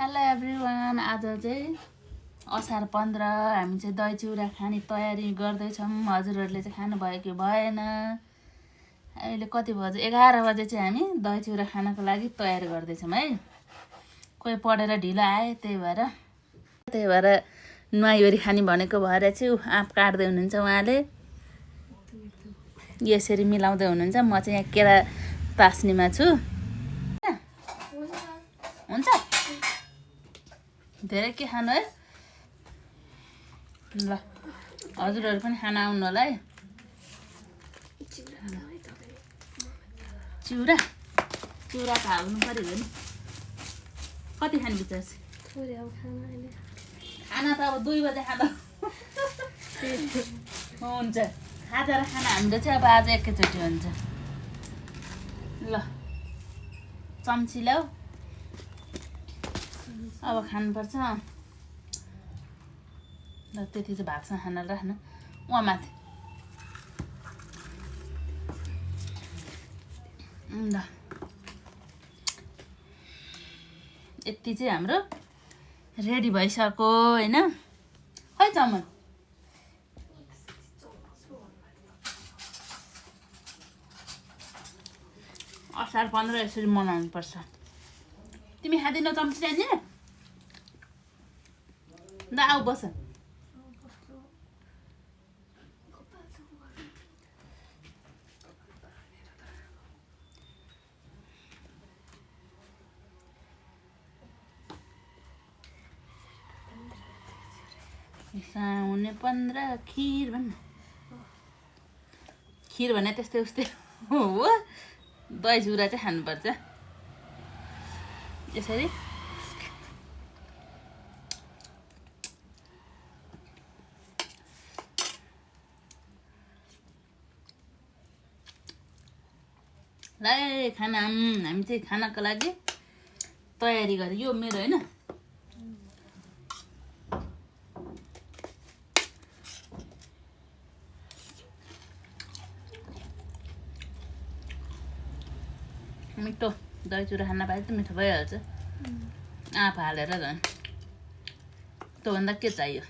Hello everyone, आज चाहिँ असार 15 हामी चाहिँ दही चिउरा खाने तयारी गर्दैछौँ। हजुरहरूले चाहिँ खानुभयो कि भएन? अहिले कति बजे? 11 बजे चाहिँ हामी दही चिउरा खानको लागि तयारी गर्दैछौँ है। कोही पढेर ढिलो आए, त्यही भएर नुहाइवरी खाने भनेको भएर चाहिँ आँप काट्दै हुनुहुन्छ उहाँले। यसरी मिलाउँदै हुनुहुन्छ। म चाहिँ यहाँ केरा तास्नीमा छु। हुन्छ धेरै के खानु है? ल हजुरहरू पनि खाना आउनु होला है। चिउरा त हाल्नु पर्यो नि। कति खाने विचार छ? खाना त अब 2 बजे खाँदा हुन्छ। खाजा र खाना हाम्रो चाहिँ अब आज एकैचोटि हुन्छ। ल चम्ची ल्याऊ, अब खानुपर्छ। ल त्यति चाहिँ भागसँग खान राख्नु उहाँ माथि। ल यति चाहिँ हाम्रो रेडी भइसक्यो होइन? खै चमन असार 15 यसरी मनाउनु पर्छ। तिमी खाँदैनौ चम्ची चाहिने? ल आऊ बस। साउने 15 खिर भन्। खिर भने त्यस्तै उस्तै हो। दही चिउरा चाहिँ खानुपर्छ यसरी। ल खाना हामी चाहिँ खानाको लागि तयारी गरे। यो मेरो होइन, मिठो दही चिउरा खान पाए त मिठो भइहाल्छ। आँप हालेर झन् त्योभन्दा के चाहियो?